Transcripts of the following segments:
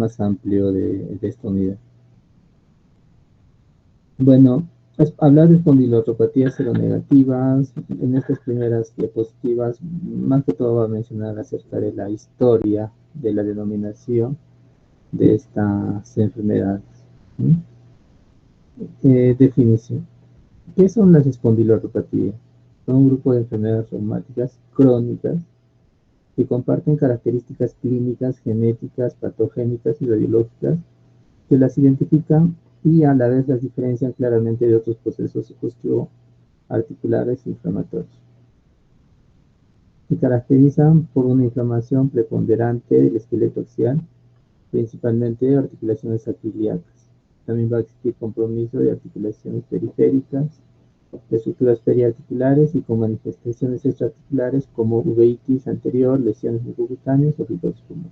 más amplio de esta unidad. Bueno, hablar de espondiloartropatías seronegativas, en estas primeras diapositivas, más que todo va a mencionar acerca de la historia de la denominación de estas enfermedades. Definición. ¿Qué son las espondiloartropatías? Son un grupo de enfermedades reumáticas crónicas que comparten características clínicas, genéticas, patogénicas y radiológicas que las identifican y a la vez las diferencian claramente de otros procesos osteoarticulares inflamatorios. Se caracterizan por una inflamación preponderante del esqueleto axial, principalmente de articulaciones sacroiliacas. También va a existir compromiso de articulaciones periféricas, de estructuras periarticulares y con manifestaciones extraarticulares como uveitis anterior, lesiones mucocutáneas o fibrosis pulmonar.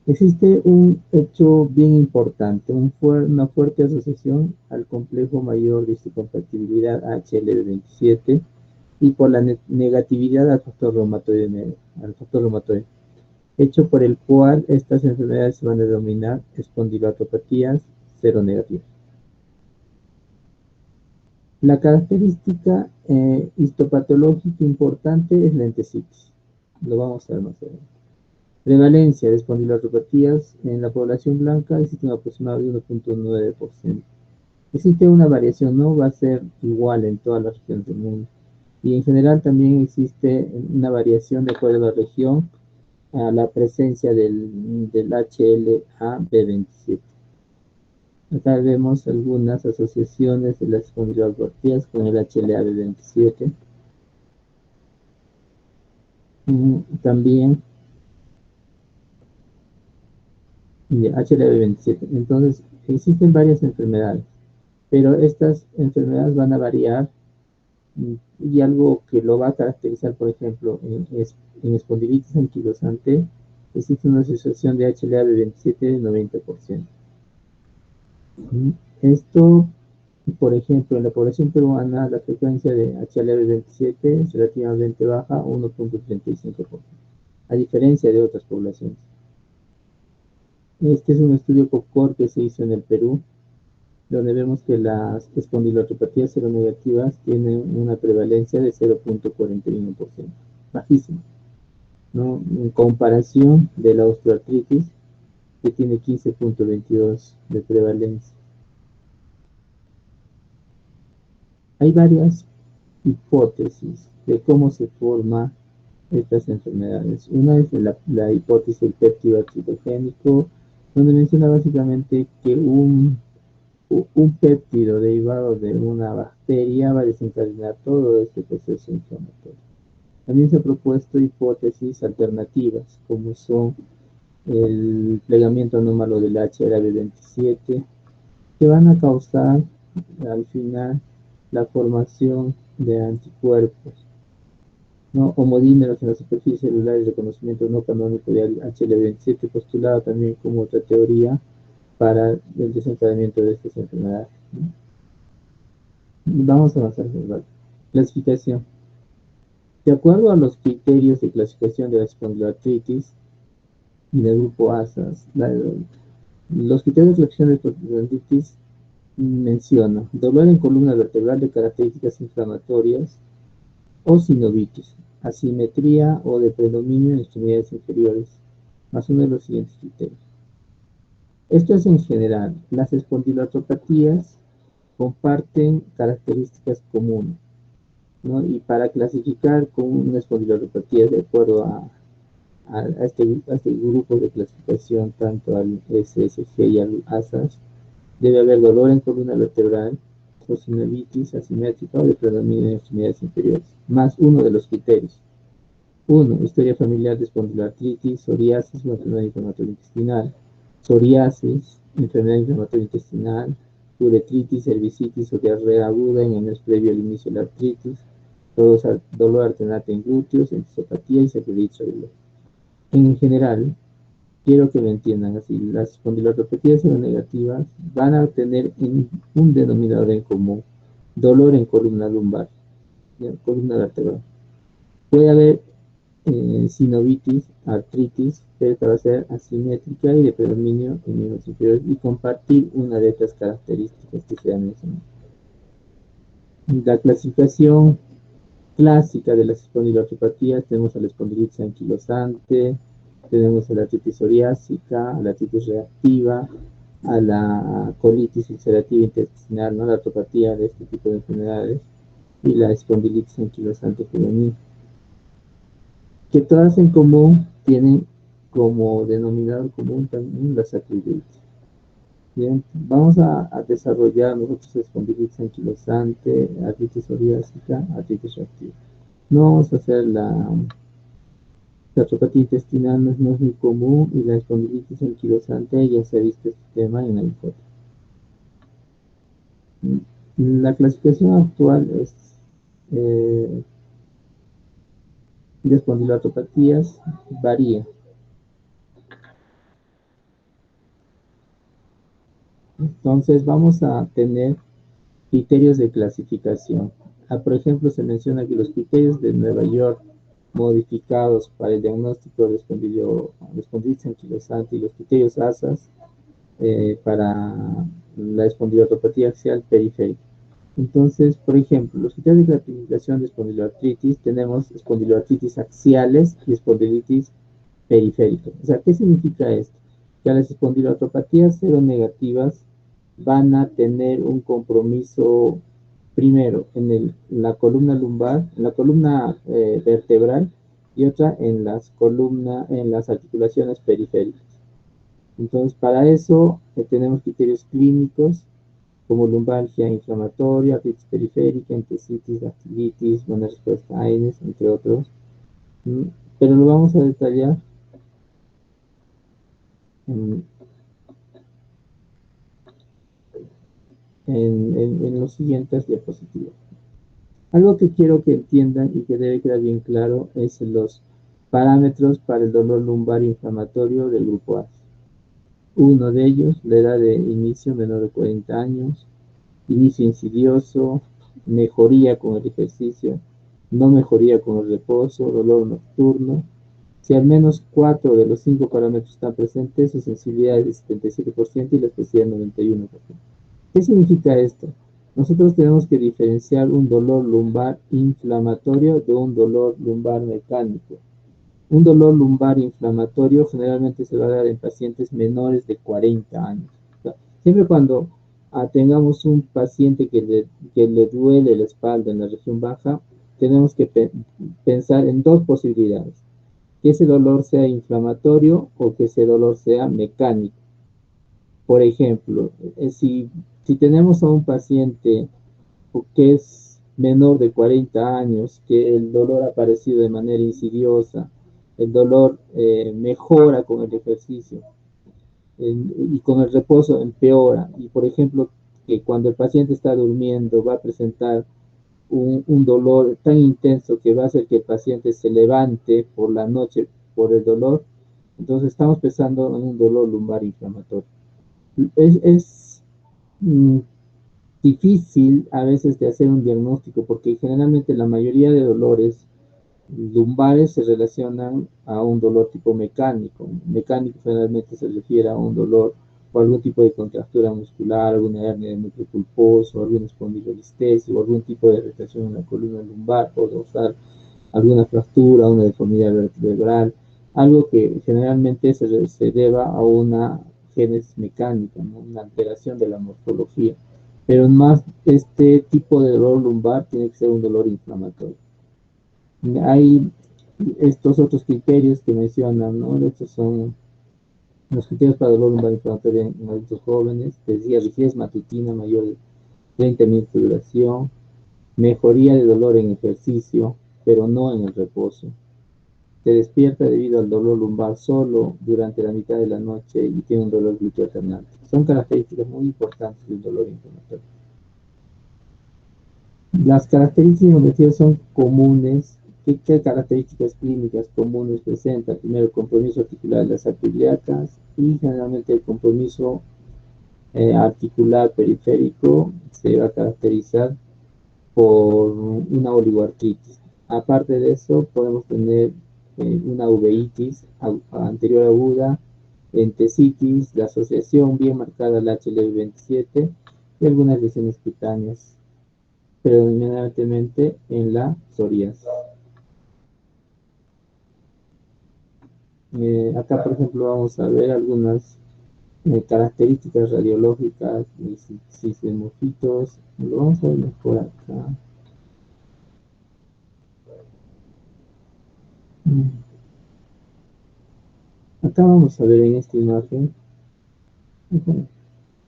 Existe un hecho bien importante, una fuerte asociación al complejo mayor de histocompatibilidad HLB27 y por la negatividad al factor reumatoide, hecho por el cual estas enfermedades se van a denominar espondiloartropatías seronegativas. La característica histopatológica importante es la entesitis. Lo vamos a ver más adelante. Prevalencia de espondiloartropatías en la población blanca existe un aproximado de 1.9%. Existe una variación, no va a ser igual en todas las regiones del mundo. Y en general también existe una variación de acuerdo a la región a la presencia del HLA-B27. Acá vemos algunas asociaciones de las espondiloartropatías con el HLA-B27. También HLA-B27. Entonces, existen varias enfermedades, pero estas enfermedades van a variar y algo que lo va a caracterizar, por ejemplo, en espondilitis anquilosante, existe una asociación de HLA-B27 del 90%. Esto, por ejemplo, en la población peruana, la frecuencia de HLA-B27 es relativamente baja, 1.35%, a diferencia de otras poblaciones. Este es un estudio COCOR que se hizo en el Perú, donde vemos que las espondiloartropatías seronegativas tienen una prevalencia de 0.41%, bajísima, ¿no? En comparación de la osteoartritis, que tiene 15.22 de prevalencia. Hay varias hipótesis de cómo se forman estas enfermedades. Una es la hipótesis del péptido citogénico, donde menciona básicamente que un péptido derivado de una bacteria va a desencadenar todo este proceso inflamatorio. También se ha propuesto hipótesis alternativas, como son el plegamiento anómalo del HLA-B27, que van a causar al final la formación de anticuerpos, ¿no? Homodímeros en la superficie celular y reconocimiento no canónico de HLA-B27, postulada también como otra teoría para el desencadenamiento de estas enfermedades. Vamos a avanzar. Clasificación. De acuerdo a los criterios de clasificación de la espondiloartritis y del grupo ASAS, los criterios de clasificación de la espondiloartritis mencionan dolor en columna vertebral de características inflamatorias o sinovitis, asimetría o de predominio en extremidades inferiores, más uno de los siguientes criterios. Esto es en general. Las espondiloartropatías comparten características comunes, ¿no? Y para clasificar con una espondiloartropatía de acuerdo a este grupo de clasificación, tanto al SSG y al ASAS, debe haber dolor en columna vertebral, o sinovitis asimétrica o de predominio en extremidades inferiores, más uno de los criterios. 1. Historia familiar de espondiloartritis, psoriasis o enfermedad inflamatoria intestinal, psoriasis, enfermedad inflamatoria intestinal, uretritis, cervicitis o diarrea aguda en el mes previo al inicio de la artritis, dolor alternante en glúteos, entisopatía y celulitis regular. En general, quiero que me entiendan así, las espondiloartropatías seronegativas van a tener un denominador en común: dolor en columna lumbar, columna vertebral. Puede haber sinovitis, artritis, pero esta va a ser asimétrica y de predominio en miembros inferiores y compartir una de estas características que se han mencionado. La clasificación clásica de las espondiloartropatías: tenemos a la espondilitis anquilosante, tenemos a la artritis psoriásica, a la artritis reactiva, a la colitis ulcerativa intestinal, ¿no? La artropatía de este tipo de enfermedades, y la espondilitis anquilosante juvenil, que todas en común tienen como denominador común también la sacroiliitis. Bien, vamos a desarrollar nosotros espondilitis anquilosante, artritis psoriásica, artritis reactiva. No vamos a hacer la artropatía intestinal, no es muy común, y la espondilitis anquilosante ya se ha visto este tema en el foto. La clasificación actual es de espondiloartropatías varía. Entonces vamos a tener criterios de clasificación. Por ejemplo, se menciona que los criterios de Nueva York modificados para el diagnóstico de espondilitis anquilosante y los criterios ASAS para la espondiloartropatía axial periférica. Entonces, por ejemplo, los criterios de clasificación de espondiloartritis: tenemos espondiloartritis axiales y espondilitis periférica. O sea, ¿qué significa esto? Que las espondiloartropatías seronegativas van a tener un compromiso primero en la columna lumbar, en la columna vertebral, y otra en las articulaciones periféricas. Entonces, para eso tenemos criterios clínicos como lumbalgia inflamatoria, artritis periférica, entesitis, dactilitis, buena respuesta a AINES, entre otros. Pero lo vamos a detallar en los siguientes diapositivas. Algo que quiero que entiendan y que debe quedar bien claro es los parámetros para el dolor lumbar inflamatorio del grupo A. Uno de ellos, la edad de inicio menor de 40 años, inicio insidioso, mejoría con el ejercicio, no mejoría con el reposo, dolor nocturno. Si al menos 4 de los 5 parámetros están presentes, su sensibilidad es de 77% y la especificidad 91%. ¿Qué significa esto? Nosotros tenemos que diferenciar un dolor lumbar inflamatorio de un dolor lumbar mecánico. Un dolor lumbar inflamatorio generalmente se va a dar en pacientes menores de 40 años. O sea, siempre cuando tengamos un paciente que le duele la espalda en la región baja, tenemos que pensar en dos posibilidades: que ese dolor sea inflamatorio o que ese dolor sea mecánico. Por ejemplo, si tenemos a un paciente que es menor de 40 años, que el dolor ha aparecido de manera insidiosa, el dolor mejora con el ejercicio y con el reposo empeora, y por ejemplo, que cuando el paciente está durmiendo va a presentar un dolor tan intenso que va a hacer que el paciente se levante por la noche por el dolor, entonces estamos pensando en un dolor lumbar inflamatorio. Es difícil a veces de hacer un diagnóstico, porque generalmente la mayoría de dolores lumbares se relacionan a un dolor tipo mecánico. Mecánico generalmente se refiere a un dolor o algún tipo de contractura muscular, alguna hernia de núcleo pulposo, alguna espondilolistesis o algún tipo de irritación en la columna lumbar, o dorsal, alguna fractura, una deformidad vertebral, algo que generalmente se deba a una génesis mecánica, ¿no? Una alteración de la morfología. Pero más este tipo de dolor lumbar tiene que ser un dolor inflamatorio. Hay estos otros criterios que mencionan, ¿no? Estos son los criterios para dolor lumbar inflamatorio en adultos jóvenes. Decía, rigidez matutina mayor de 30 minutos de duración, mejoría de dolor en ejercicio, pero no en el reposo. Se despierta debido al dolor lumbar solo durante la mitad de la noche y tiene un dolor glúteo alternante. Son características muy importantes del dolor inflamatorio. Las características objetivas son comunes. ¿Qué características clínicas comunes presenta? Primero, el compromiso articular de las arterias y generalmente el compromiso articular periférico se va a caracterizar por una oligoartritis. Aparte de eso, podemos tener una uveitis anterior aguda, entesitis, la asociación bien marcada al HLA-27 y algunas lesiones cutáneas, predominantemente en la psoriasis. Acá, por ejemplo, vamos a ver algunas características radiológicas de cisdemófitos. Lo vamos a ver mejor acá. Acá vamos a ver en esta imagen.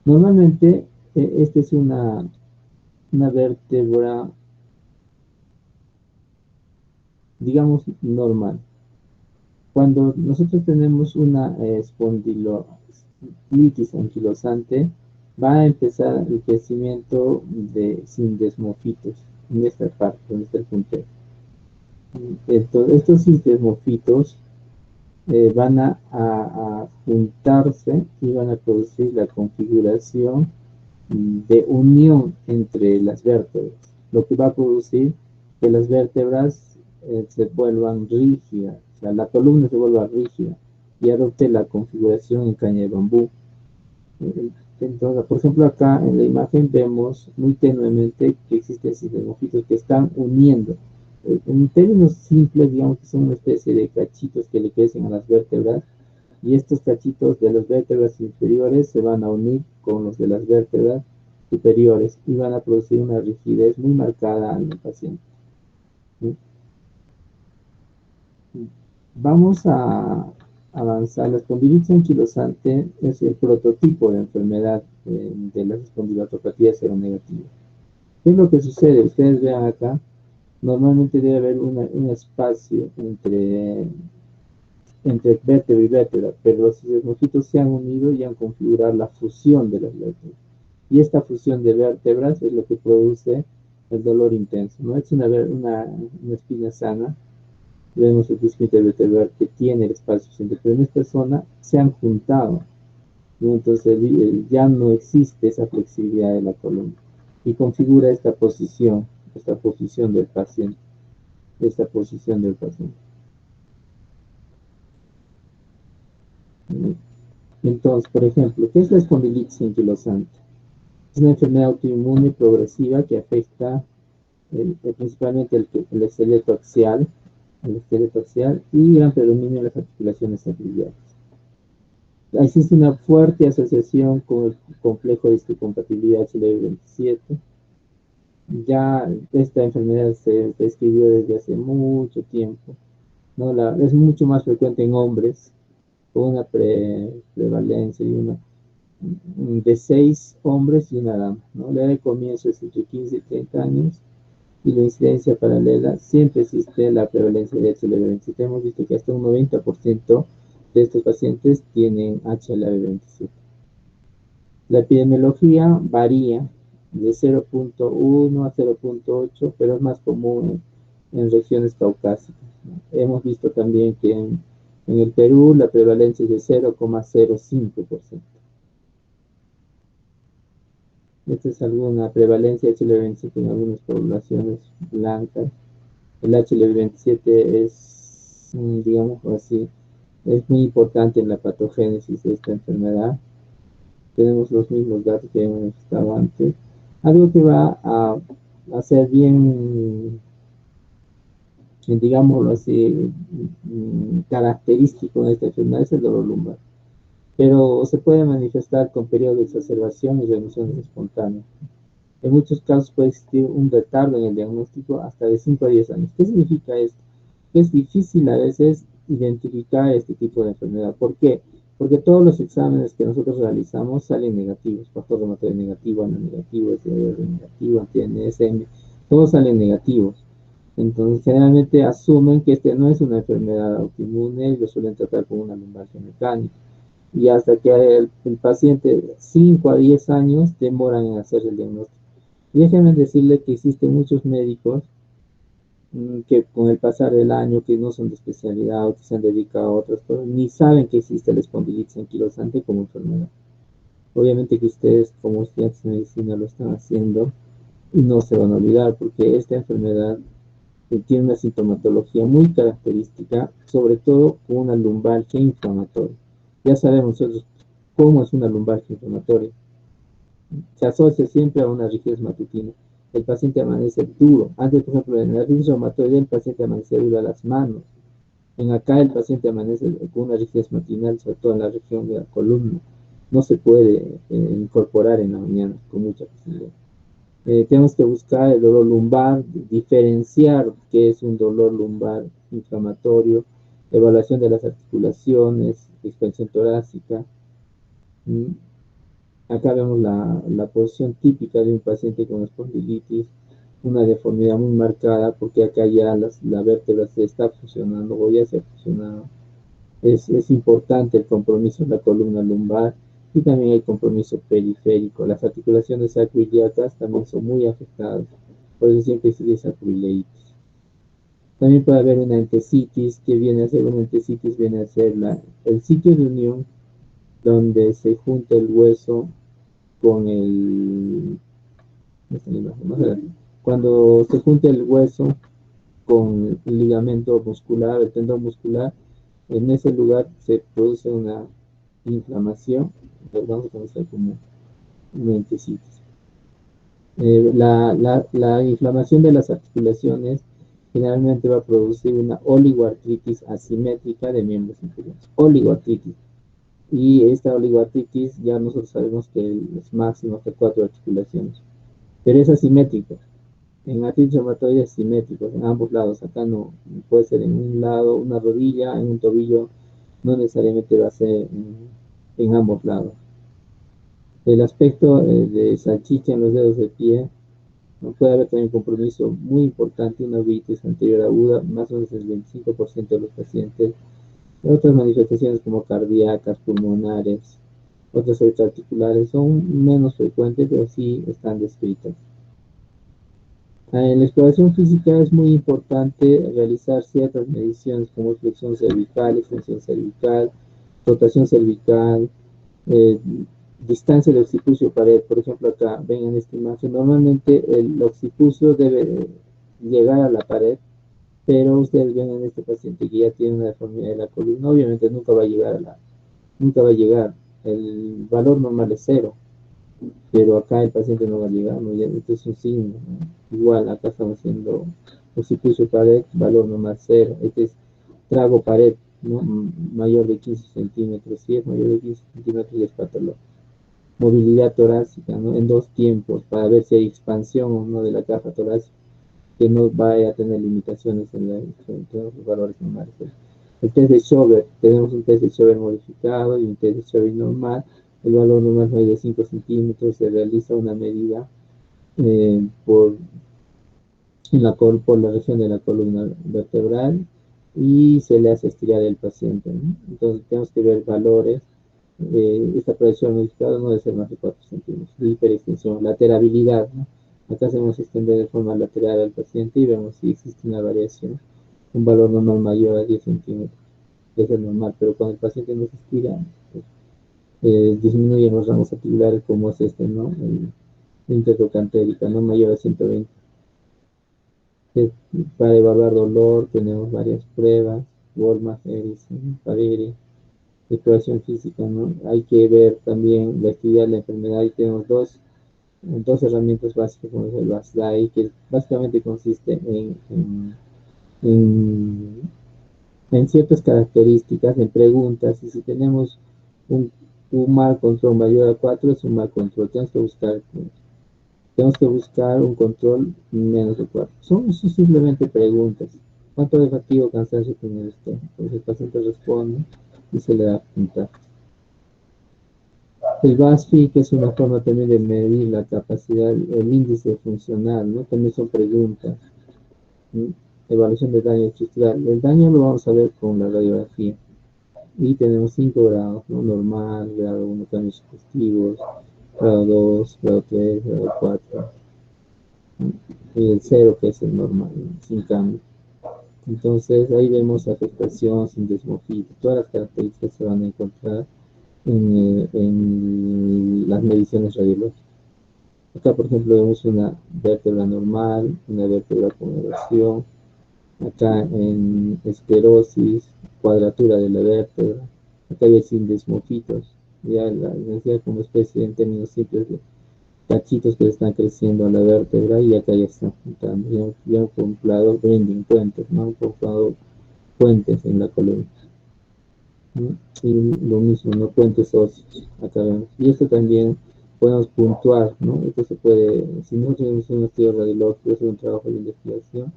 Normalmente, esta es una vértebra, digamos, normal. Cuando nosotros tenemos una espondilolitis anquilosante, va a empezar el crecimiento de sindesmofitos en esta parte, donde está el puntero. Entonces, estos sindesmofitos van a juntarse y van a producir la configuración de unión entre las vértebras, lo que va a producir que las vértebras se vuelvan rígidas, o sea, la columna se vuelva rígida y adopte la configuración en caña de bambú. Entonces, por ejemplo, acá en la imagen vemos muy tenuemente que existen sindesmofitos que están uniendo. En términos simples, digamos que son una especie de cachitos que le crecen a las vértebras, y estos cachitos de las vértebras inferiores se van a unir con los de las vértebras superiores y van a producir una rigidez muy marcada en el paciente. ¿Sí? Vamos a avanzar. La espondilitis anquilosante es el prototipo de enfermedad de las espondilopatía seronegativa. ¿Qué es lo que sucede? Ustedes vean acá, normalmente debe haber un espacio entre vértebra y vértebra, pero los sindesmofitos se han unido y han configurado la fusión de las vértebras. Y esta fusión de vértebras es lo que produce el dolor intenso. No es una espina sana, vemos el disco intervertebral que tiene el espacio suficiente, pero en esta zona se han juntado, ¿no? Entonces ya no existe esa flexibilidad de la columna y configura esta posición del paciente, Entonces, por ejemplo, ¿qué es la espondilitis anquilosante? Es una enfermedad autoinmune progresiva que afecta principalmente el esqueleto axial y gran predominio en las articulaciones axilares. Existe una fuerte asociación con el complejo de histocompatibilidad HLA-27. Ya esta enfermedad se describió desde hace mucho tiempo, ¿no? Es mucho más frecuente en hombres, con una prevalencia de 6 hombres y una dama, ¿no? La edad de comienzo es entre 15 y 30 años, y la incidencia paralela siempre existe la prevalencia de HLA-27. Hemos visto que hasta un 90% de estos pacientes tienen HLA-27. La epidemiología varía de 0.1 a 0.8, pero es más común en regiones caucásicas, ¿no? Hemos visto también que en el Perú la prevalencia es de 0,05%. Esta es alguna prevalencia de HLA-27 en algunas poblaciones blancas. El HLA-27 es, digamos así, es muy importante en la patogénesis de esta enfermedad. Tenemos los mismos datos que hemos estado antes. Algo que va a ser bien, digámoslo así, característico de esta enfermedad es el dolor lumbar. Pero se puede manifestar con periodos de exacerbación y reemisiones espontáneas. En muchos casos puede existir un retardo en el diagnóstico hasta de 5 a 10 años. ¿Qué significa esto? Es difícil a veces identificar este tipo de enfermedad. ¿Por qué? Porque todos los exámenes que nosotros realizamos salen negativos. Factor reumatoide negativo, ANO negativo, SDR negativo, anti-NSM, todos salen negativos. Entonces, generalmente asumen que este no es una enfermedad autoinmune y lo suelen tratar como una lumbalgia mecánica. Y hasta que el paciente 5 a 10 años demoran en hacer el diagnóstico. Y déjenme decirle que existen muchos médicos que con el pasar del año, que no son de especialidad o que se han dedicado a otras cosas, ni saben que existe la espondilitis anquilosante como enfermedad. Obviamente que ustedes como estudiantes de medicina lo están haciendo y no se van a olvidar, porque esta enfermedad tiene una sintomatología muy característica, sobre todo con una lumbalgia inflamatoria. Ya sabemos nosotros cómo es una lumbalgia inflamatoria. Se asocia siempre a una rigidez matutina. El paciente amanece duro. Antes, por ejemplo, en la rigidez reumatoide el paciente amanece duro a las manos. En acá el paciente amanece con una rigidez matinal, sobre todo en la región de la columna. No se puede incorporar en la mañana con mucha facilidad. Tenemos que buscar el dolor lumbar, diferenciar qué es un dolor lumbar inflamatorio, evaluación de las articulaciones, expansión torácica. Acá vemos la posición típica de un paciente con espondilitis, una deformidad muy marcada porque acá ya la vértebra se está fusionando o ya se ha fusionado. Es importante el compromiso en la columna lumbar y también el compromiso periférico. Las articulaciones sacroiliacas también son muy afectadas, por eso siempre se dice sacroileitis. También puede haber una entesitis, que viene a ser una entesitis, viene a ser el sitio de unión donde se junta el hueso con el... Cuando se junta el hueso con el ligamento muscular, el tendón muscular, en ese lugar se produce una inflamación, lo vamos a conocer como una entesitis. La inflamación de las articulaciones generalmente va a producir una oligoartritis asimétrica de miembros inferiores. Oligoartritis. Y esta oligoartritis ya nosotros sabemos que es máximo hasta 4 articulaciones. Pero es asimétrico. En artritis reumatoide es simétrico, en ambos lados. Acá no puede ser en un lado, una rodilla, en un tobillo, no necesariamente va a ser en ambos lados. El aspecto de salchicha en los dedos de pie, ¿no? Puede haber también compromiso muy importante, una uveitis anterior aguda, más o menos el 25% de los pacientes. Otras manifestaciones como cardíacas, pulmonares, otras articulares son menos frecuentes, pero sí están descritas. En la exploración física es muy importante realizar ciertas mediciones como flexión cervical, extensión cervical, rotación cervical, distancia del occipucio pared. Por ejemplo, acá ven en esta imagen, normalmente el occipucio debe llegar a la pared, pero ustedes ven en este paciente que ya tiene una deformidad de la columna, obviamente nunca va a llegar, el valor normal es 0, pero acá el paciente no va a llegar, ¿no? Esto es un signo, ¿no? Igual acá estamos haciendo occipucio pared, valor normal 0, este es trago pared, ¿no? Mayor de 15 centímetros, si es mayor de 15 centímetros es patológico. Movilidad torácica, ¿no? En 2 tiempos, para ver si hay expansión o no de la caja torácica, que no vaya a tener limitaciones en los valores normales. El test de Schober, tenemos un test de Schober modificado y un test de Schober normal. El valor normal es de 5 centímetros, se realiza una medida por la región de la columna vertebral y se le hace estirar el paciente, ¿no? Entonces tenemos que ver valores. Esta proyección modificada no debe ser más de 4 centímetros. Hiperextensión, laterabilidad, ¿no? Acá hacemos extender de forma lateral al paciente y vemos si existe una variación. Un valor normal mayor a 10 centímetros. Eso es normal, pero cuando el paciente no se estira, pues, disminuyen los ramos articulares como es este, ¿no? La intertrocantérica, ¿no? Mayor a 120. Para evaluar dolor tenemos varias pruebas, Wolma, Harrison, Paveri, exploración física, ¿no? Hay que ver también la actividad de la enfermedad y tenemos dos herramientas básicas como es el BASDAI, que básicamente consiste en, en ciertas características, en preguntas, y si tenemos un mal control mayor a 4 es un mal control, tenemos que buscar un control menos de 4. Son simplemente preguntas. ¿Cuánto de fatiga o cansancio tiene usted? Entonces el paciente responde y se le da puntaje. El BASFI, que es una forma también de medir la capacidad, el índice funcional, ¿no? También son preguntas. ¿Sí? Evaluación de daño estructural. El daño lo vamos a ver con la radiografía. Y tenemos 5 grados, ¿no? Normal, grado 1, cambios sugestivos, grado 2, grado 3, grado 4. Y el 0, que es el normal, ¿no? Sin cambio. Entonces ahí vemos afectación, sindesmorfia, todas las características se van a encontrar en las mediciones radiológicas. Acá, por ejemplo, vemos una vértebra normal, una vértebra con erosión, acá en esclerosis, cuadratura de la vértebra, acá hay sindesmofitos, ya la necesidad como especie en términos simples de cachitos que están creciendo a la vértebra y acá ya están juntando, ya han comprado bending puentes, ¿no? Han comprado puentes en la columna, ¿no? Y lo mismo, ¿no? Puentes óseos, acá vemos. Y esto también podemos puntuar, ¿no? Esto se puede, si no tenemos un estudio radiológico, es un trabajo de investigación,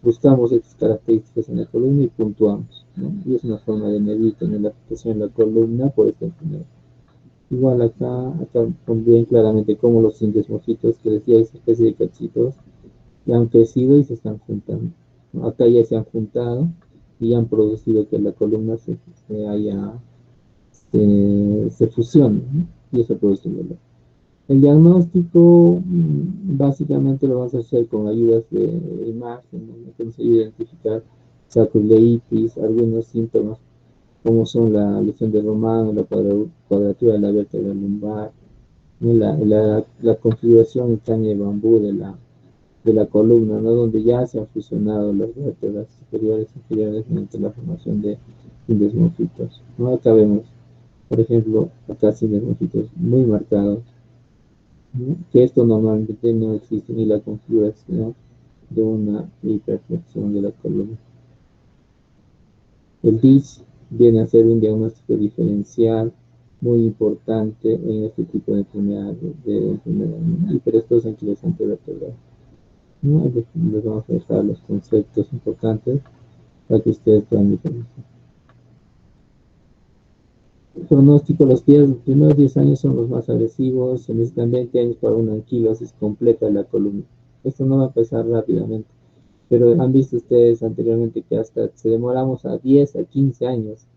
buscamos estas características en la columna y puntuamos, ¿no? Y es una forma de medir también la afectación en la columna por esta enfermedad. Igual acá bien claramente como los sindesmofitos que decía, esa especie de cachitos, ya han crecido y se están juntando, ¿no? Acá ya se han juntado y han producido que la columna se fusione, ¿no? Y eso produce un dolor. El diagnóstico básicamente lo vamos a hacer con ayudas de imagen, ¿no? Que nos ayuda a identificar sarcoileitis, algunos síntomas como son la lesión de Romano, la cuadratura de la vértebra lumbar, ¿no? La configuración en caña de bambú de la columna, ¿no? Donde ya se han fusionado las vértebras superiores e inferiores mediante la formación de sindesmofitos, ¿no? Acá vemos, por ejemplo, acá sindesmofitos muy marcados, ¿no? Que esto normalmente no existe ni la configuración de una hiperflexión de la columna. El DIS viene a ser un diagnóstico diferencial muy importante en este tipo de enfermedad, ¿no? Hiperestosis anquilosante vertebral, ¿no? Les vamos a dejar los conceptos importantes para que ustedes puedan diferenciar. El pronóstico, los primeros 10 años son los más agresivos, se necesitan 20 años para una anquilosis completa de la columna. Esto no va a empezar rápidamente, pero han visto ustedes anteriormente que hasta se demoramos a 10 a 15 años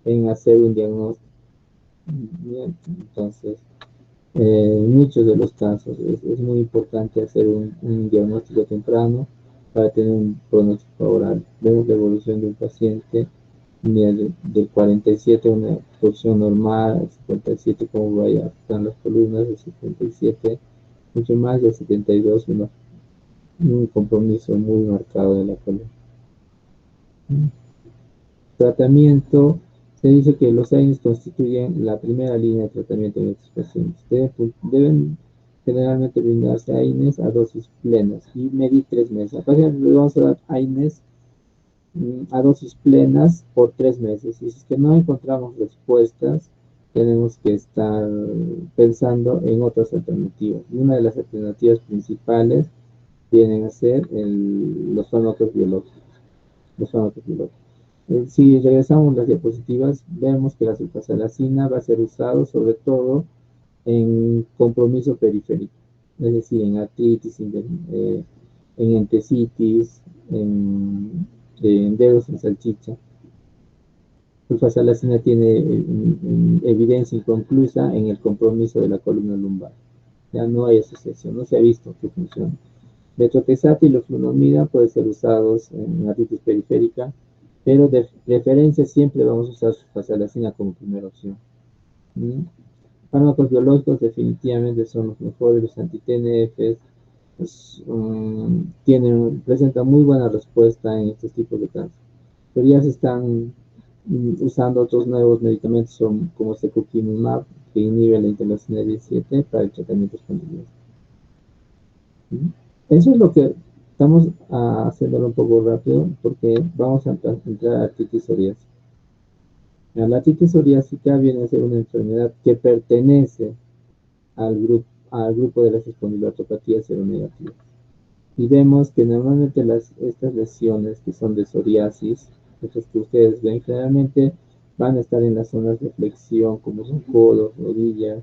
en hacer un diagnóstico. Bien, entonces, en muchos de los casos es muy importante hacer un diagnóstico temprano para tener un pronóstico favorable. Vemos la evolución de un paciente del 47 una posición normal, al 57 cómo vaya están las columnas, del 77 mucho más, del 72 un compromiso muy marcado de la columna. Tratamiento, se dice que los AINES constituyen la primera línea de tratamiento en estos pacientes. Deben generalmente brindarse AINES a dosis plenas y medir 3 meses. A pacientes le vamos a dar AINES a dosis plenas por 3 meses. Y si es que no encontramos respuestas, tenemos que estar pensando en otras alternativas. Y una de las alternativas principales vienen a ser los fármacos biológicos. Si regresamos las diapositivas, vemos que la sulfasalazina va a ser usado sobre todo en compromiso periférico, es decir, en artritis, en entesitis, en dedos en salchicha. Sulfasalazina tiene evidencia inconclusa en el compromiso de la columna lumbar. Ya no hay asociación, no se ha visto que funciona. Metotrexato y loflunomida pueden ser usados en artritis periférica, pero de referencia siempre vamos a usar sulfasalazina como primera opción. Fármacos biológicos definitivamente son los mejores, los anti-TNFs pues, presentan muy buena respuesta en estos tipos de cáncer. Pero ya se están usando otros nuevos medicamentos como secukinumab, que inhibe la interleucina 17 para el tratamiento espondilioso. Eso es lo que estamos haciéndolo un poco rápido porque vamos a entrar a artritis psoriásica. La artritis psoriásica viene a ser una enfermedad que pertenece al grupo de las espondiloartropatías seronegativas. Y vemos que normalmente estas lesiones que son de psoriasis, estas que ustedes ven, generalmente van a estar en las zonas de flexión, como son codos, rodillas,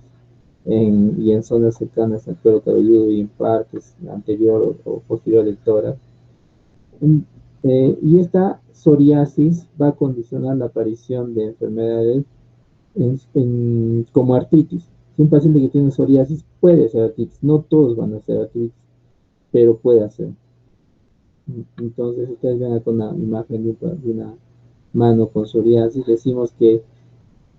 y en zonas cercanas al cuero cabelludo y en partes anterior o posterior del tórax. Y esta psoriasis va a condicionar la aparición de enfermedades como artritis. Si un paciente que tiene psoriasis puede ser artritis, no todos van a ser artritis, pero puede hacer. Entonces ustedes ven con una imagen de una mano con psoriasis, decimos que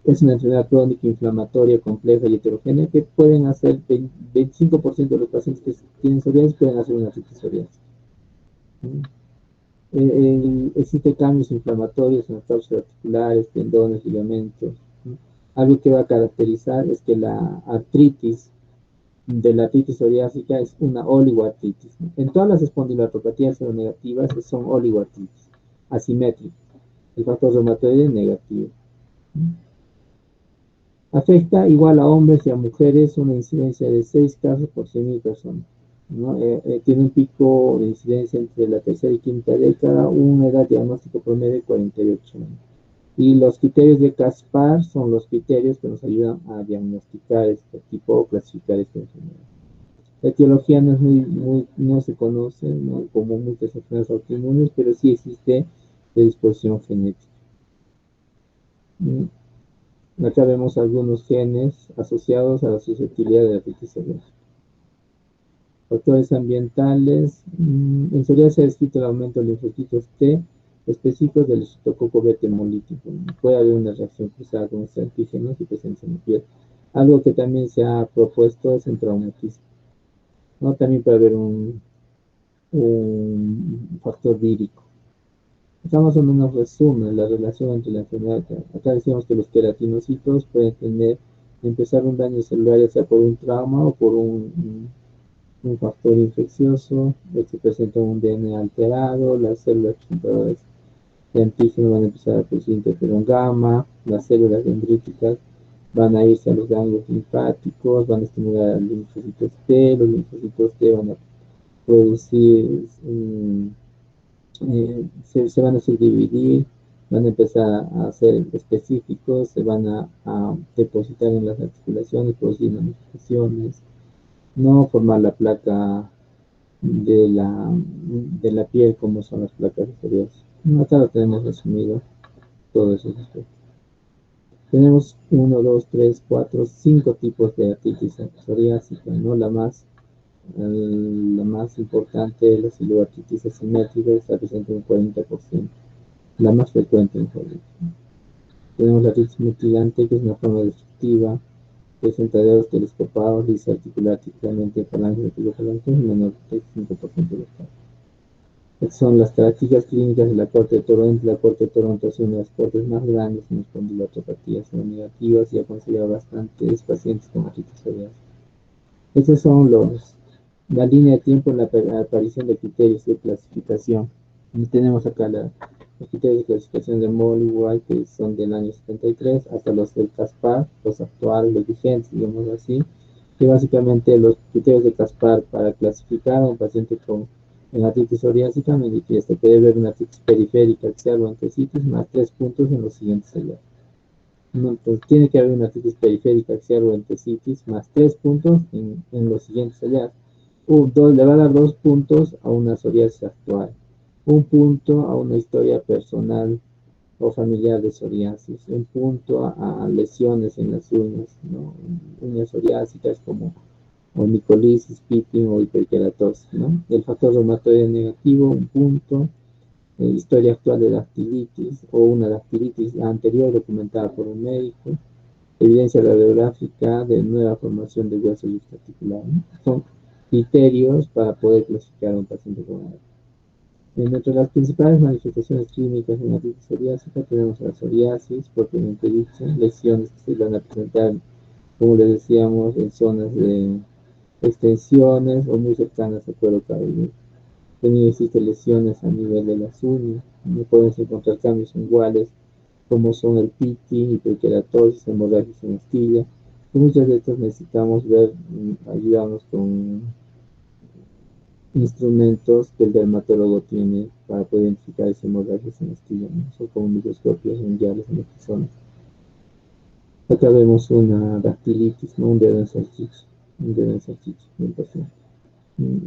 es una enfermedad crónica, inflamatoria, compleja y heterogénea que pueden hacer 25% de los pacientes que tienen psoriasis pueden hacer una artritis psoriásica. Existen cambios inflamatorios en las cápsulas articulares, tendones, ligamentos, ¿no? Algo que va a caracterizar es que la artritis de la artritis psoriásica es una oligoartritis, ¿no? En todas las espondiloartropatías seronegativas son oligoartritis, asimétricas. El factor reumatoide es negativo, ¿no? Afecta igual a hombres y a mujeres, una incidencia de 6 casos por 100.000 personas, ¿no? Tiene un pico de incidencia entre la tercera y quinta década, una edad diagnóstico promedio de 48 años. Y los criterios de Caspar son los criterios que nos ayudan a diagnosticar este tipo o clasificar esta enfermedad. La etiología no es no se conoce, ¿no?, como muchas enfermedades autoinmunes, pero sí existe predisposición genética. Acá vemos algunos genes asociados a la susceptibilidad de la artritis psoriásica. Factores ambientales. En psoriasis se ha descrito el aumento de linfocitos T específicos del estreptococo beta hemolítico. Puede haber una reacción cruzada con estos antígenos y presencia en la piel. Algo que también se ha propuesto es el traumatismo, ¿no? También puede haber un factor vírico. Acá más o menos resume la relación entre la enfermedad. Acá decíamos que los queratinocitos pueden empezar un daño celular, ya sea por un trauma o por un factor infeccioso. Se presenta un DNA alterado, las células presentadoras de antígeno van a empezar a producir interferón gamma, las células dendríticas van a irse a los ganglios linfáticos, van a estimular a los linfocitos T, los linfocitos T van a producir, se van a subdividir, van a empezar a ser específicos, se van a depositar en las articulaciones, producir manifestaciones, no formar la placa de la piel como son las placas de psoriasis. Acá lo tenemos resumido, todos esos aspectos. Tenemos 1, 2, 3, 4, 5 tipos de artritis psoriásica, ¿no? La más importante es la ciliartritis asimétrica, está presente en un 40%, la más frecuente en Hollywood. Tenemos la artritis mutilante, que es una forma destructiva, presenta dedos telescopados, lisa articular típicamente falange de falange, menor del 5% de los casos. Son las características clínicas de la corte de Toronto. La corte de Toronto es una de las cortes más grandes en espondiloartropatías seronegativas y ha considerado bastantes pacientes con artritis psoriásica. Estos son la línea de tiempo en la aparición de criterios de clasificación. Y tenemos acá los criterios de clasificación de Molly-White, que son del año 73, hasta los del Caspar, los actuales, los vigentes, digamos así, que básicamente los criterios de Caspar para clasificar a un paciente en artritis psoriásica manifiesta que debe haber una artritis periférica axial o antecitis más 3 puntos en los siguientes hallazgos. Entonces tiene que haber una artritis periférica axial o antecitis más 3 puntos en los siguientes hallazgos. Le va a dar 2 puntos a una psoriasis actual, 1 punto a una historia personal o familiar de psoriasis, 1 punto a lesiones en las uñas, ¿no? Uñas psoriásicas como onycolisis, pitting o hiperkeratosis, ¿no? El factor reumatoide negativo, 1 punto. Historia actual de dactilitis o una dactilitis anterior documentada por un médico. Evidencia radiográfica de nueva formación de hueso articular, ¿no? Son criterios para poder clasificar a un paciente con ART. Entre las principales manifestaciones clínicas en la artritis psoriásica tenemos la psoriasis, propiamente dicha, lesiones que se van a presentar, como les decíamos, en zonas de extensiones o muy cercanas al cuero cabelludo. También existen lesiones a nivel de las uñas, no pueden encontrar cambios iguales como son el pitting, hiperkeratosis, hemorragias en astilla. Y muchas de estas necesitamos ayudarnos con instrumentos que el dermatólogo tiene para poder identificar esas hemorragias en astilla, ¿no? Son como microscopios mundiales en estas zonas. Acá vemos una dactilitis, ¿no? Un dedo en salchicha, del paciente.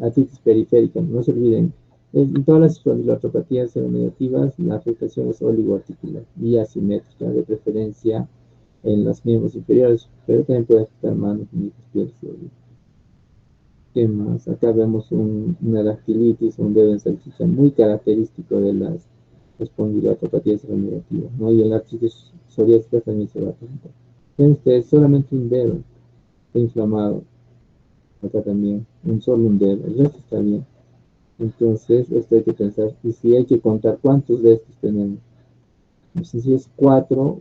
Artritis periférica, no se olviden, en todas las espondiloartropatías seronegativas la afectación es oligoarticular y asimétrica, de preferencia en los miembros inferiores, pero también puede afectar manos, muñecas, pies y oídos. ¿Qué más? Acá vemos una dactilitis, un dedo en salchicha muy característico de las espondiloartropatías seronegativas, ¿no? Y en la artritis psoriásica también se va a presentar. Ven ustedes, solamente un dedo está inflamado. Acá también, un dedo, el resto está bien. Entonces, esto hay que pensar, y si hay que contar cuántos de estos tenemos. Si es 4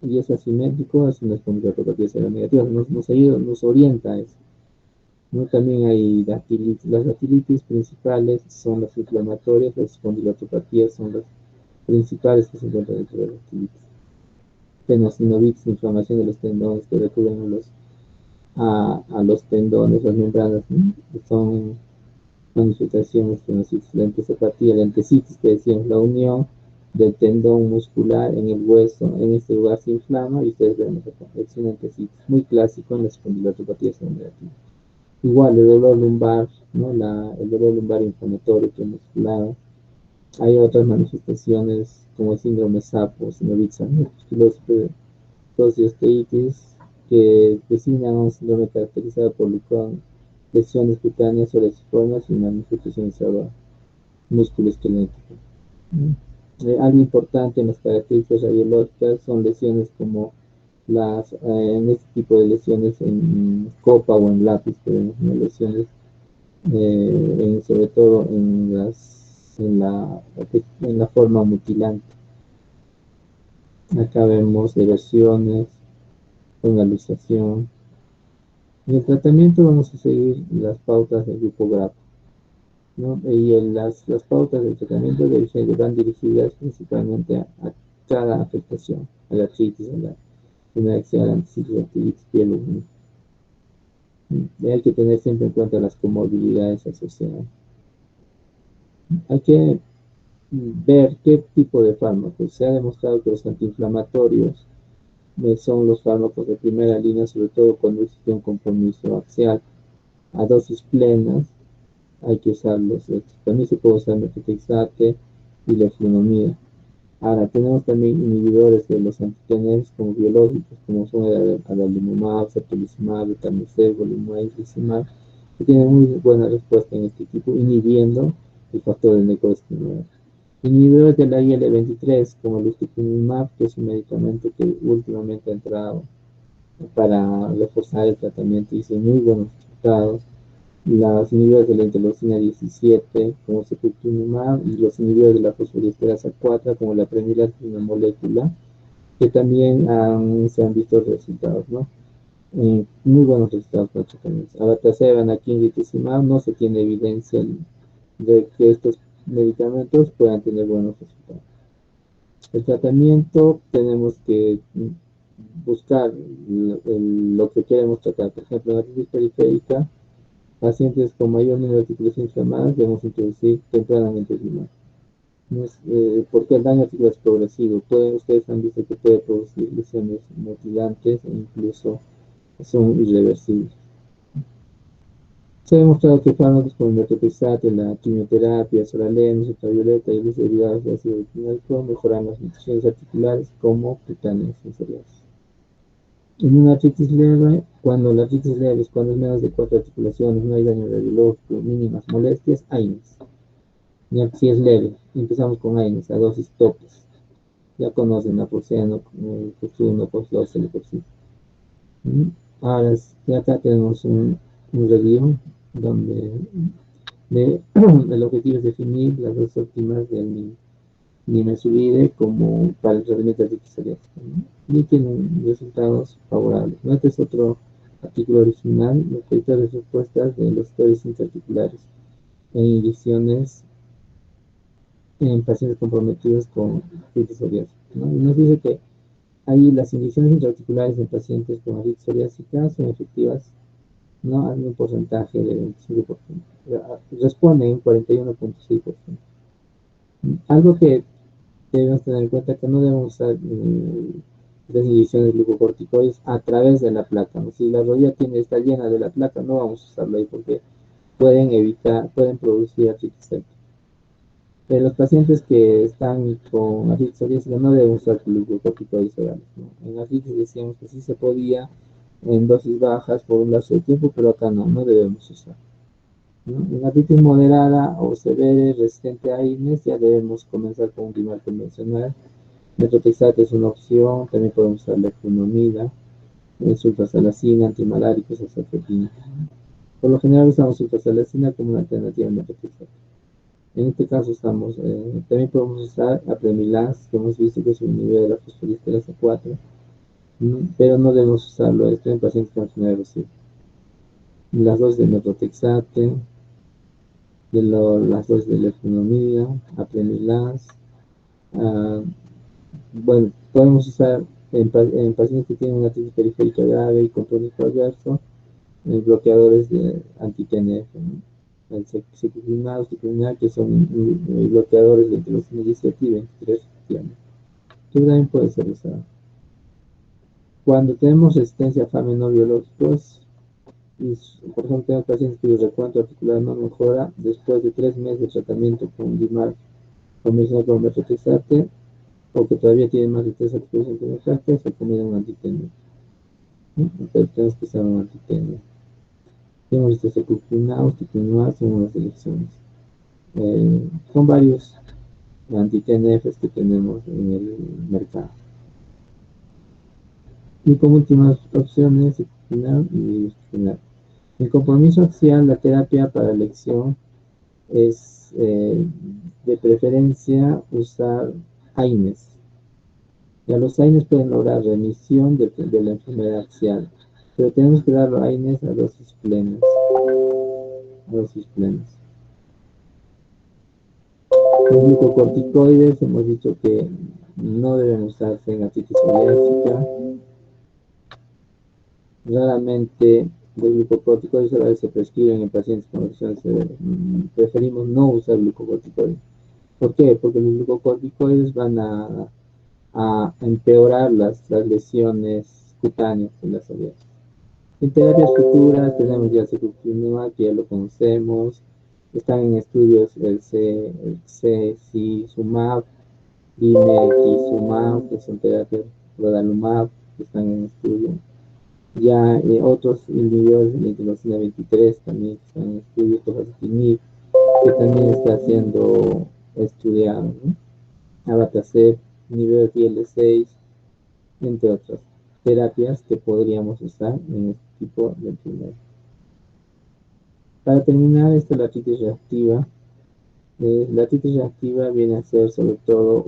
y es asimétrico, es una espondilopatía seronegativa, nos orienta a eso. ¿No? También hay dactilitis. Las dactilitis principales son las inflamatorias, las espondilopatías son las principales que se encuentran dentro de la dactilitis. Tenosinovitis, inflamación de los tendones que recurren a los tendones, las membranas, ¿no? Son manifestaciones de la enteropatía, la entesitis que decíamos, la unión del tendón muscular en el hueso, en este lugar se inflama y ustedes ven acá, es una entesitis, muy clásico en las espondilopatías seronegativas. Igual el dolor lumbar, ¿no? El dolor lumbar inflamatorio que hemos hablado. Hay otras manifestaciones como el síndrome SAPO, sinovitis, osteoitis, que designan un síndrome caracterizado por lesiones cutáneas formas y manifestaciones musculoesqueléticas. Algo importante en las características radiológicas son lesiones como en este tipo de lesiones en copa o en lápiz, tenemos lesiones sobre todo en la forma mutilante. Acá vemos erosiones, tonalización. En el tratamiento vamos a seguir las pautas del grupo GRAP, ¿no? Y las pautas del tratamiento van dirigidas principalmente a cada afectación, a la artritis, a la anorexia, a la artritis, piel. Hay que tener siempre en cuenta las comorbilidades asociadas. Hay que ver qué tipo de fármacos. Se ha demostrado que los antiinflamatorios son los fármacos de primera línea, sobre todo cuando existe un compromiso axial. A dosis plenas hay que usarlos. También se puede usar methotrexate y leflunomida. Ahora, tenemos también inhibidores de los antiteneres como biológicos, como son el adalimumab, certolizumab, etanercept, golimumab, infliximab, que tienen muy buena respuesta en este tipo, inhibiendo el factor de necrosis. Inhibidores de la IL-23, como el ustekinumab, que es un medicamento que últimamente ha entrado para reforzar el tratamiento y hizo muy buenos resultados. Las inhibidores de la interleucina 17, como el secukinumab, y los inhibidores de la fosfodiesterasa 4, como la premilatina molécula, que también se han visto resultados, ¿no? Muy buenos resultados para tratamientos. Abatacept, anakinra, rituximab, no se tiene evidencia de que estos medicamentos puedan tener buenos resultados. El tratamiento tenemos que buscar lo que queremos tratar. Por ejemplo, en la artritis periférica, pacientes con mayor número de articulaciones inflamadas debemos introducir tempranamente el porque el daño articular es progresivo. Ustedes han visto que puede producir lesiones mutilantes e incluso son irreversibles. Se ha demostrado que fármacos como el methotrexate, la quimioterapia, soraleno, ultravioleta y luz derivadas de ácido retinóico mejoran las mutaciones articulares como cutáneas sensoriales. En una artritis leve, cuando la artritis leve es cuando es menos de 4 articulaciones, no hay daño radiológico, mínimas molestias, AINES. Ya si es leve, empezamos con AINES a dosis topes. Ya conocen naproxeno, COX-1, COX-2, celecoxib. Ahora, acá tenemos un review donde el objetivo es definir las dosis óptimas del nimesulide como para el tratamiento de artritis psoriásica, ¿no? Y tienen resultados favorables. Este es otro artículo original, los predictores de respuestas de los estudios interarticulares en inyecciones en pacientes comprometidos con artritis psoriásica, ¿no? Y nos dice que ahí las inyecciones intraarticulares en pacientes con artritis psoriásica son efectivas, ¿no? Hay un porcentaje de 25%. Responden un 41.6%. Algo que debemos tener en cuenta que no debemos usar las inyecciones de glucocorticoides a través de la placa, ¿no? Si la rodilla está llena de la placa, no vamos a usarlo ahí porque pueden producir artritis séptica. Los pacientes que están con artritis psoriásica no deben usar glucocorticoides orales, ¿no? En artritis decíamos que sí se podía en dosis bajas por un lapso de tiempo, pero acá no debemos usar, ¿no? En artritis moderada o severa resistente a AINES ya debemos comenzar con un primer convencional. Methotrexate es una opción, también podemos usar leflunomida, sulfasalacina, antimaláricos, azacitidina. Por lo general usamos sulfasalacina como una alternativa a methotrexate. En este caso estamos, también podemos usar apremilast, que hemos visto que es un inhibidor de la fosfodiesterasa 4, pero no debemos usarlo esto en pacientes con enfermedad erosiva. Las dosis de methotrexate, las dosis de leflunomida, apremilast. Bueno, podemos usar en pacientes que tienen una artritis periférica grave y con tónico adverso, bloqueadores de anti-TNF, ¿no? El ciclofinado, que son bloqueadores de interleucina 17 y 23, efectivamente, que también puede ser usado. Cuando tenemos resistencia a FAME no biológicos, y, por ejemplo, tenemos pacientes cuyo recuento articular no mejora, después de 3 meses de tratamiento con DIMAR convencional con methotrexate, o que todavía tienen más de 3 articulaciones de se combina un antitenio. Entonces tenemos que usar un antitenio. Tenemos este secukinao, tiquinoas, son unas elecciones. Son varios anti-TNFs que tenemos en el mercado. Y como últimas opciones, secukinao y secukinao. El compromiso axial, la terapia para elección es de preferencia usar AINES. Ya los AINES pueden lograr remisión de la enfermedad axial, pero tenemos que darlo a AINES a dosis plenas. Los glucocorticoides hemos dicho que no deben usarse en artritis psoriásica. Raramente los glucocorticoides a veces se prescriben en pacientes con lesiones severas. Preferimos no usar glucocorticoides. ¿Por qué? Porque los glucocorticoides van a empeorar las lesiones cutáneas en la psoriasis. En terapias futuras tenemos ya secukinumab, que ya lo conocemos. Están en estudios el cesumab, bimekizumab, que son terapias rodalumab, que están en estudio. Ya otros inhibidores de la interleucina 23 también están en estudio, tofacitinib, que también está siendo estudiado, ¿no? Abatacept, inhibidor de IL-6, entre otras terapias que podríamos usar en este tipo de enfermedades. Para terminar, esta la artritis reactiva. La artritis reactiva viene a ser sobre todo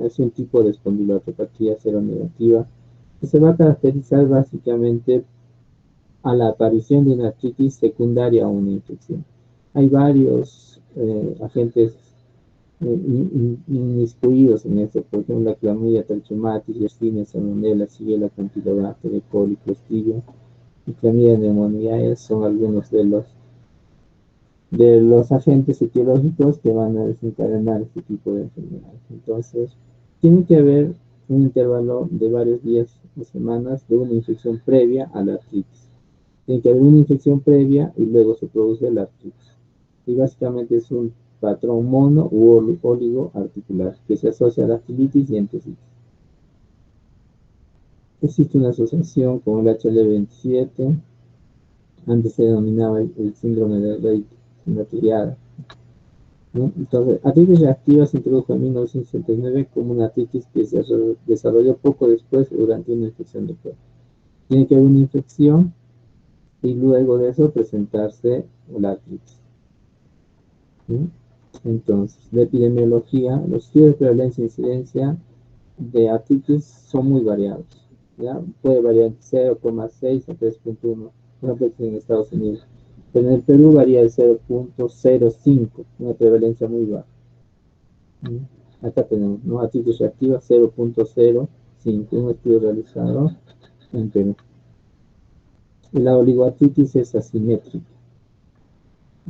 es un tipo de espondiloartropatía seronegativa que se va a caracterizar básicamente a la aparición de una artritis secundaria a una infección. Hay varios agentes inmiscuidos en esto, por ejemplo, la clamidia trachomatis, Yersinia, Salmonella, Shigella, Campylobacter, E. coli, Clostridium y clamidia pneumoniae son algunos de los agentes etiológicos que van a desencadenar este tipo de enfermedades. Entonces, tiene que haber un intervalo de varios días o semanas de una infección previa a la artritis. Tiene que haber una infección previa y luego se produce la artritis. Y básicamente es un patrón mono u oligoarticular que se asocia a la artritis y entesitis. Existe una asociación con el HL27, antes se denominaba el síndrome de Rett material, ¿no? Entonces, artritis reactiva se introdujo en 1969 como una artritis que se desarrolló poco después durante una infección de cuerpo. Tiene que haber una infección y luego de eso presentarse la artritis, ¿no? Entonces, la epidemiología, los estudios de prevalencia e incidencia de artritis son muy variados, ¿ya? Puede variar de 0,6 a 3,1, por ejemplo, en Estados Unidos. Pero en el Perú varía de 0,05, una prevalencia muy baja. Acá tenemos, ¿no? Artritis reactiva 0,05, un estudio realizado en Perú. La oligoartritis es asimétrica.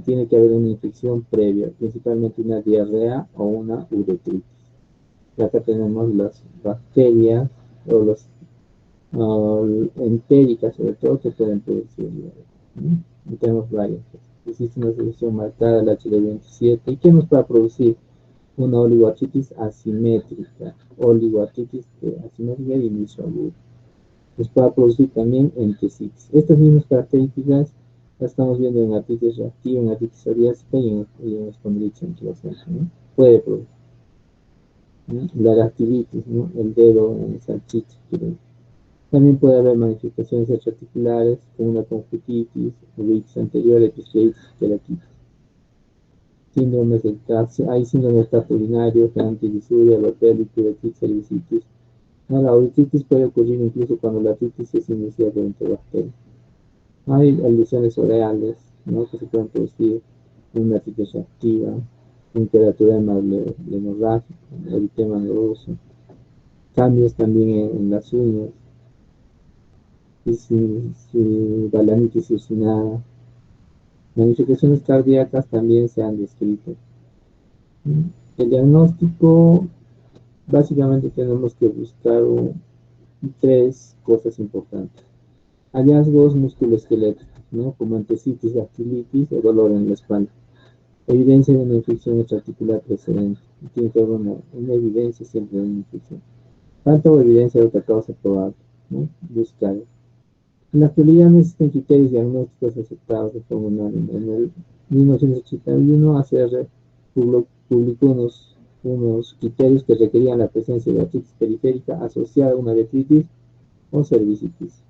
Tiene que haber una infección previa, principalmente una diarrea o una uretritis. Y acá tenemos las bacterias o los entéricas, sobre todo, que pueden producir diarrea. Y tenemos varias. Existe una solución marcada del HL27 y que nos va a producir una oligoartritis asimétrica, asimétrica de inicio agudo. Nos puede producir también entesitis. Estas mismas características las estamos viendo en artritis reactiva, en artritis psoriásica y en espondilitis anquilosante, ¿no? Puede producir, ¿no? La dactilitis, ¿no? El dedo en salchicha. También puede haber manifestaciones extraarticulares como una conjuntivitis, uveitis anterior, episkleitis, queratitis. síndromes del tracto, hay síndrome del tracto urinario, disuria, lotélitis, otitis, cervicitis. No, la otitis puede ocurrir incluso cuando la otitis es iniciada por enterobacterias. Hay alusiones oreales, ¿no? Que se pueden producir una otitis reactiva, un queratoderma hemorrágico, eritema nodoso, cambios también en las uñas, y si balanitis ursinada. Manifestaciones cardíacas también se han descrito. El diagnóstico, básicamente tenemos que buscar tres cosas importantes. Hallazgos musculoesqueléticos, ¿no? Como antecitis, dactilitis o dolor en la espalda. Evidencia de una infección extraarticular precedente. Tiene que haber una evidencia siempre de una infección. Falta o evidencia de otra causa probable, ¿no? Buscar. En la actualidad no existen criterios diagnósticos aceptados de forma unánime. En el 1981 ACR publicó unos criterios que requerían la presencia de artritis periférica asociada a una artritis o cervicitis,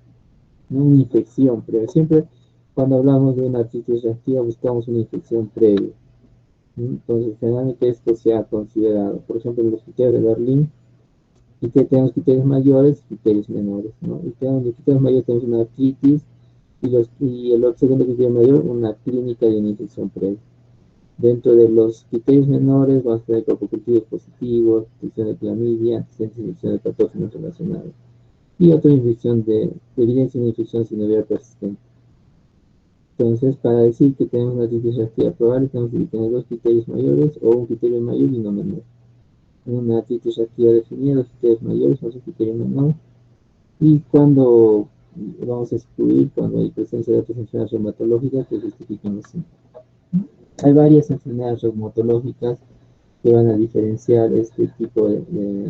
no una infección previa. Siempre cuando hablamos de una artritis reactiva buscamos una infección previa. Entonces, generalmente esto se ha considerado, por ejemplo, en los criterios de Berlín, y que tenemos criterios mayores y criterios menores, ¿no? Y tenemos los criterios mayores, tenemos una artritis, y el segundo criterio mayor, una clínica y una infección previa. Dentro de los criterios menores vamos a tener cultivos positivos, infección de clamidia, infección de patógenos relacionados, y otra infección de evidencia de infección sinovial persistente. Entonces, para decir que tenemos una artritis reactiva probable, tenemos que tener dos criterios mayores o un criterio mayor y uno menor. Una artritis reactiva definida, dos criterios mayores, otro criterio menor. Y cuando vamos a excluir, cuando hay presencia de otras enfermedades reumatológicas que justifican los síntomas. Hay varias enfermedades reumatológicas que van a diferenciar este tipo de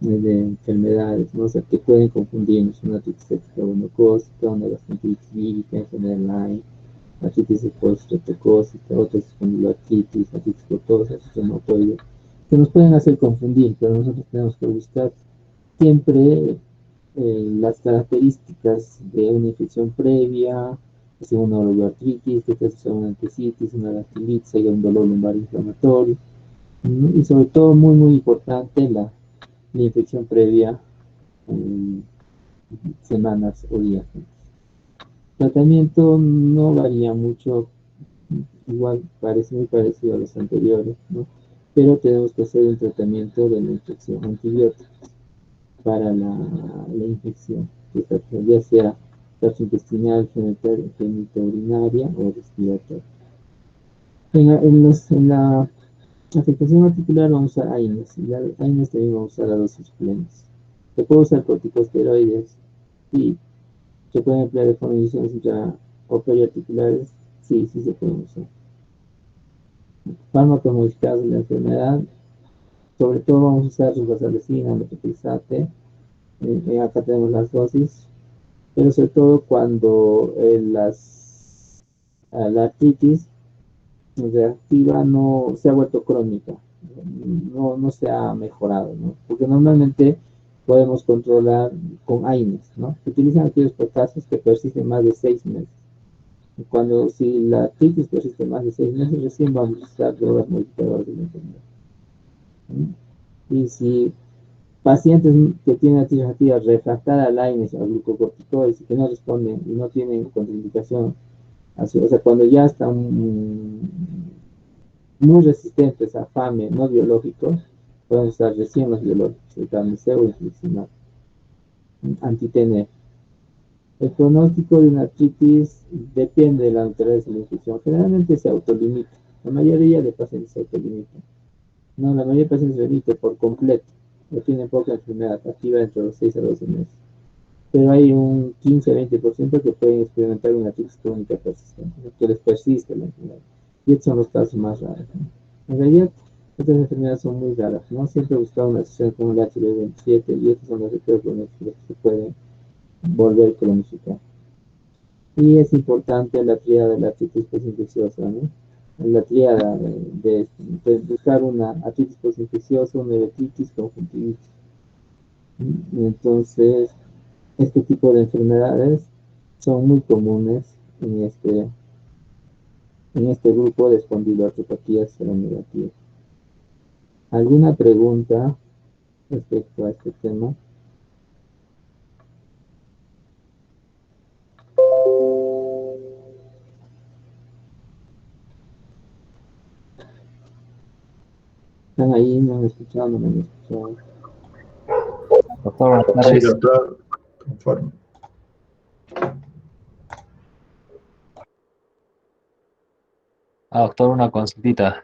enfermedades, ¿no? O sea, que pueden confundirnos: una artritis gonocócica, una gastroenteritis vírica, enfermedad de Lyme, artritis postreptocócica, otras espondiloartritis, artritis porosa, reumatoide, que nos pueden hacer confundir, pero nosotros tenemos que buscar siempre las características de una infección previa, que sea una oligoartritis, que sea una antecitis, una dactilitis, hay un dolor lumbar inflamatorio, y sobre todo muy importante la infección previa en semanas o días. El tratamiento no varía mucho, igual parece muy parecido a los anteriores, ¿no? Pero tenemos que hacer un tratamiento de la infección antibiótica para la infección, ya sea gastrointestinal, genitourinaria o respiratoria. En la afectación articular vamos a usar AINES, y la AINES también vamos a usar a dosis plenas. Se puede usar corticosteroides y se pueden emplear de forma intraoperativas o periarticulares, sí se pueden usar. Fármacos modificados de la enfermedad, sobre todo vamos a usar rivaroxaban, metotrexate. Acá tenemos las dosis, pero sobre todo cuando la artritis reactiva no se ha vuelto crónica, no se ha mejorado, ¿no? Porque normalmente podemos controlar con AINES, ¿no? Se utilizan aquellos casos que persisten más de 6 meses. Cuando si la artritis persiste más de 6 meses, recién vamos a usar drogas modificadoras de la enfermedad. Y si pacientes que tienen artritis reactiva refractaria al AINES o al glucocorticoides y que no responden y no tienen contraindicación, o sea, cuando ya están muy resistentes a FAME no biológicos, pueden usar recién los biológicos, el carniceo o infliximab, anti-TNF. El pronóstico de una artritis depende de la naturaleza de la infección. Generalmente se autolimita. La mayoría de pacientes se autolimitan. No, la mayoría de pacientes se remite por completo. O tienen poca enfermedad activa entre los 6 a 12 meses. Pero hay un 15-20% que pueden experimentar una artritis crónica persistente, que les persiste la enfermedad. Y estos son los casos más raros, ¿no? En realidad, estas enfermedades son muy raras, ¿no? Siempre he buscado una asociación como el HB27 y estos son los efectos que se pueden volver cronificar. Y es importante la tríada de la artritis postinfecciosa, ¿no? La tríada de buscar una artritis postinfecciosa, una uveitis, conjuntivitis. Y entonces, este tipo de enfermedades son muy comunes En este grupo de espondiloartropatías seronegativas. ¿Alguna pregunta respecto a este tema? ¿Están ahí? ¿No han escuchado? ¿No me han escuchado? Doctor, buenas Sí, tardes. doctor, conforme. Doctor, una consultita.